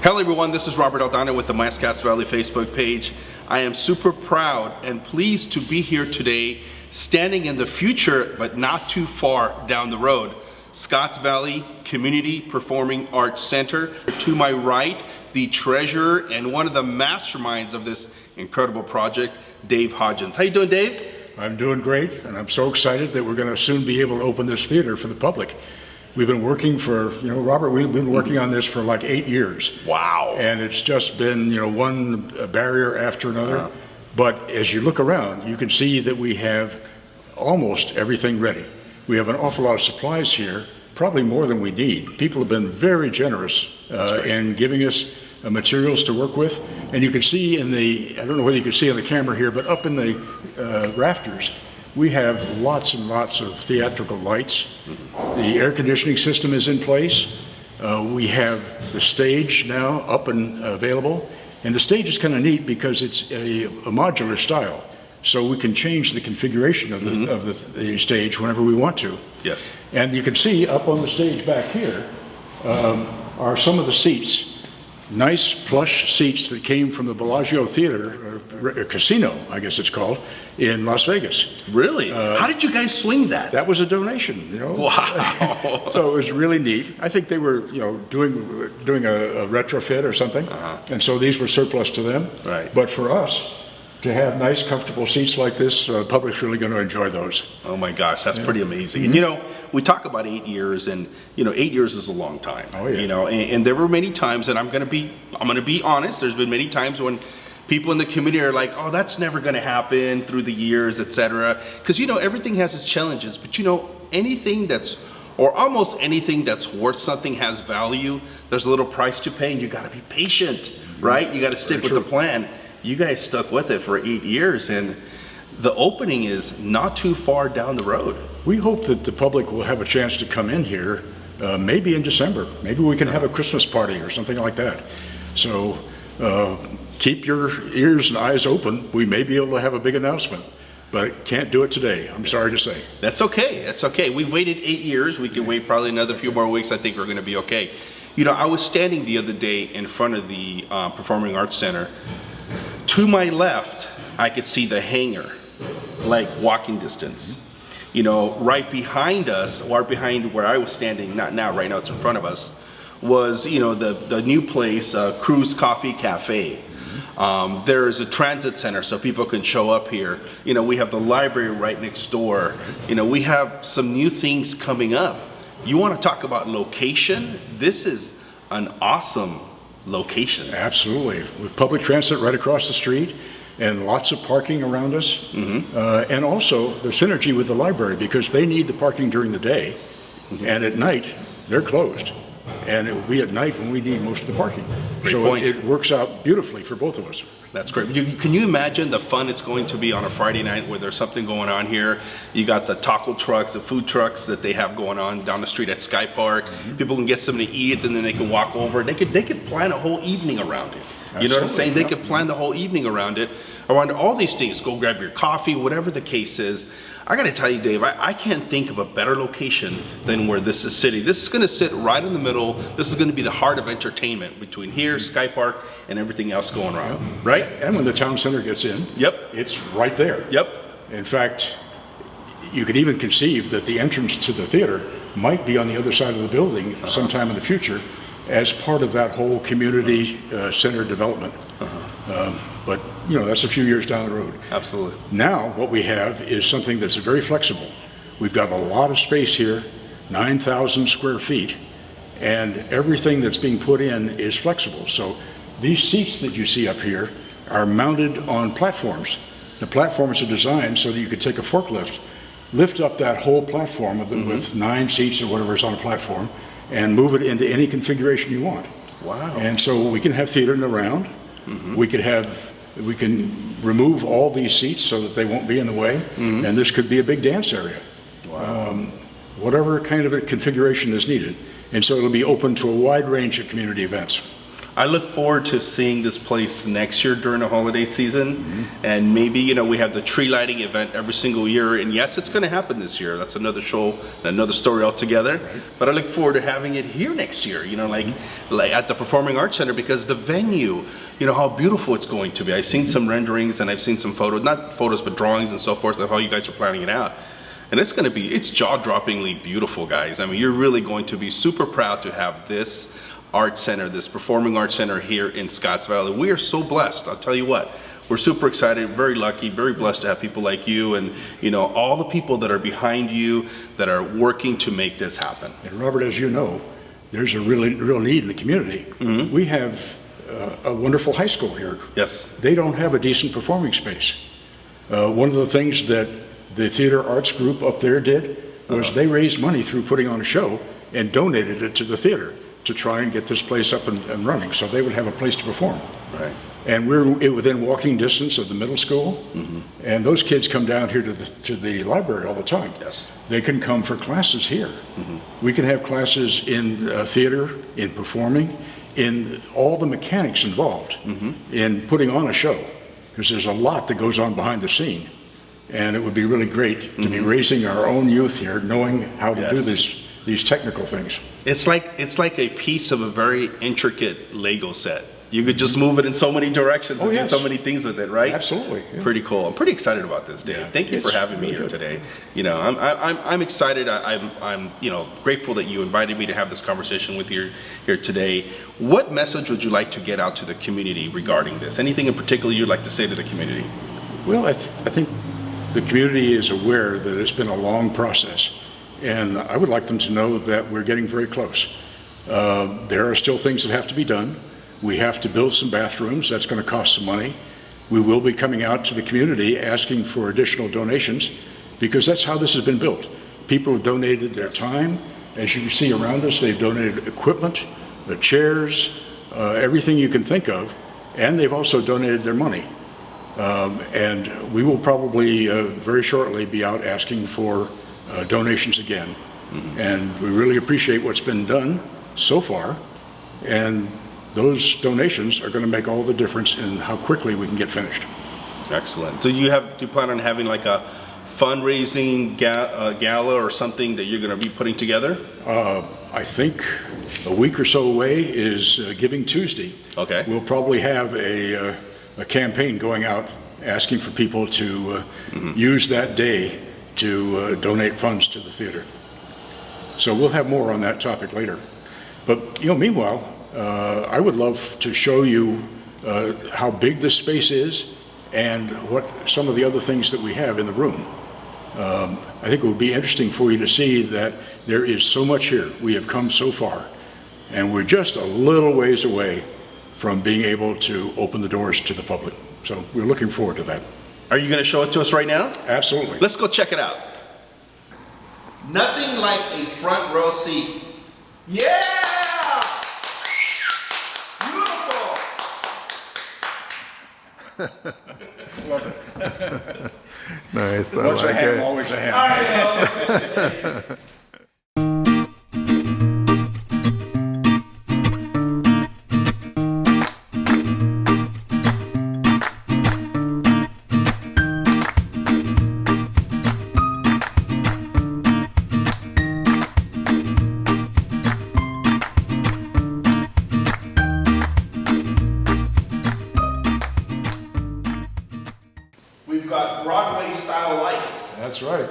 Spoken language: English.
Hello everyone, this is Robert Aldana with the Mascas Valley Facebook page. I am super proud and pleased to be here today, standing in the future but not too far down the road. Scotts Valley Community Performing Arts Center. To my right, the treasurer and one of the masterminds of this incredible project, Dave Hodgins. How you doing, Dave? I'm doing great, and I'm so excited that we're going to soon be able to open this theater for the public. We've been working for, Robert, we've been working on this for like 8 years. Wow. And it's just been, one barrier after another. But as you look around, you can see that we have almost everything ready. We have an awful lot of supplies here, probably more than we need. People have been very generous in giving us materials to work with. And you can see in the, I don't know whether you can see on the camera here, but up in the rafters, we have lots and lots of theatrical lights. The air conditioning system is in place. We have the stage now up and available. And the stage is kind of neat because it's a modular style. So we can change the configuration of the stage whenever we want to. Yes. And you can see up on the stage back here are some of the seats. Nice plush seats that came from the Bellagio Theater, or casino, I guess it's called, in Las Vegas. Really? How did you guys swing that? That was a donation, Wow. So it was really neat. I think they were, doing a retrofit or something, and so these were surplus to them. Right. But for us, to have nice, comfortable seats like this, the public's really going to enjoy those. Oh my gosh, that's pretty amazing. And we talk about 8 years, and 8 years is a long time. Oh yeah. And there were many times, and I'm gonna be honest. There's been many times when people in the community are like, "Oh, that's never gonna happen," through the years, etc. Because everything has its challenges. But anything that's, or almost anything that's worth something, has value. There's a little price to pay, and you got to be patient, right? You got to stick with the plan. You guys stuck with it for 8 years, and the opening is not too far down the road. We hope that the public will have a chance to come in here, maybe in December. Maybe we can have a Christmas party or something like that. So keep your ears and eyes open. We may be able to have a big announcement, but can't do it today, I'm sorry to say. That's okay, that's okay. We've waited 8 years. We can wait probably another few more weeks. I think we're gonna be okay. I was standing the other day in front of the Performing Arts Center. To my left, I could see the hangar, like walking distance. Right behind us, or behind where I was standing, not now, right now it's in front of us, was, the new place, Cruise Coffee Cafe. There is a transit center so people can show up here. We have the library right next door. We have some new things coming up. You want to talk about location? This is an awesome location. Absolutely. With public transit right across the street and lots of parking around us. And also the synergy with the library, because they need the parking during the day, and at night they're closed. And it will be at night when we need most of the parking. Great so point. It works out beautifully for both of us. That's great. Can you imagine the fun it's going to be on a Friday night where there's something going on here? You got the taco trucks, the food trucks that they have going on down the street at Sky Park. People can get something to eat, and then they can walk over. They could plan a whole evening around it. You know what I'm saying? They could plan the whole evening around it, around all these things. Go grab your coffee, whatever the case is. I got to tell you, Dave, I can't think of a better location than where this is sitting. This is going to sit right in the middle. This is going to be the heart of entertainment between here, Sky Park, and everything else going around, right? And when the town center gets in, it's right there. Yep. In fact, you could even conceive that the entrance to the theater might be on the other side of the building sometime in the future as part of that whole community center development. But that's a few years down the road. Absolutely. Now what we have is something that's very flexible. We've got a lot of space here, 9,000 square feet, and everything that's being put in is flexible. So these seats that you see up here are mounted on platforms. The platforms are designed so that you could take a forklift, lift up that whole platform with 9 seats or whatever is on a platform, and move it into any configuration you want. Wow. And so we can have theater in the round. We can remove all these seats so that they won't be in the way, and this could be a big dance area. Wow. Whatever kind of a configuration is needed. And so it'll be open to a wide range of community events. I look forward to seeing this place next year during the holiday season. And maybe, you know, we have the tree lighting event every single year. And yes, it's going to happen this year. That's another show, another story altogether. Right. But I look forward to having it here next year, you know, like at the Performing Arts Center, because the venue, you know, how beautiful it's going to be. I've seen some renderings and I've seen some photos, not photos, but drawings and so forth of how you guys are planning it out. And it's going to be, it's jaw-droppingly beautiful, guys. I mean, you're really going to be super proud to have this art center, this Performing Arts Center here in Scotts Valley. We are so blessed. I'll tell you what, we're super excited, very lucky, very blessed to have people like you and, you know, all the people that are behind you that are working to make this happen. And Robert, as you know, there's a real need in the community. We have a wonderful high school here. Yes. They don't have a decent performing space. One of the things that the theater arts group up there did was they raised money through putting on a show and donated it to the theater to try and get this place up and running, so they would have a place to perform. Right. And we're within walking distance of the middle school, and those kids come down here to the library all the time. Yes. They can come for classes here. We can have classes in theater, in performing, in all the mechanics involved in putting on a show, because there's a lot that goes on behind the scene. And it would be really great to be raising our own youth here, knowing how to do these technical things. It's like a piece of a very intricate Lego set. You could just move it in so many directions and do so many things with it, right? Absolutely. Yeah. Pretty cool. I'm pretty excited about this, Dave. Yeah. Thank you for having me here today. You know, I'm excited. I'm you know, grateful that you invited me to have this conversation with you here today. What message would you like to get out to the community regarding this? Anything in particular you'd like to say to the community? Well, I think the community is aware that it's been a long process, and I would like them to know that we're getting very close. There are still things that have to be done. We have to build some bathrooms. That's going to cost some money. We will be coming out to the community asking for additional donations, because that's how this has been built. People have donated their time. As you can see around us, they've donated equipment, the chairs, everything you can think of, and they've also donated their money. And we will probably very shortly be out asking for donations again. And we really appreciate what's been done so far, and those donations are going to make all the difference in how quickly we can get finished. Excellent. Do you plan on having like a fundraising gala or something that you're going to be putting together? I think a week or so away is Giving Tuesday. Okay. We'll probably have a campaign going out asking for people to use that day to donate funds to the theater. So we'll have more on that topic later. But, you know, meanwhile, I would love to show you how big this space is and what some of the other things that we have in the room. I think it would be interesting for you to see that there is so much here. We have come so far, and we're just a little ways away from being able to open the doors to the public. So we're looking forward to that. Are you going to show it to us right now? Absolutely. Let's go check it out. Nothing like a front row seat. Yeah! Beautiful! Nice. I Once like a ham, it. always a ham. I know. We've got Broadway style lights. That's right.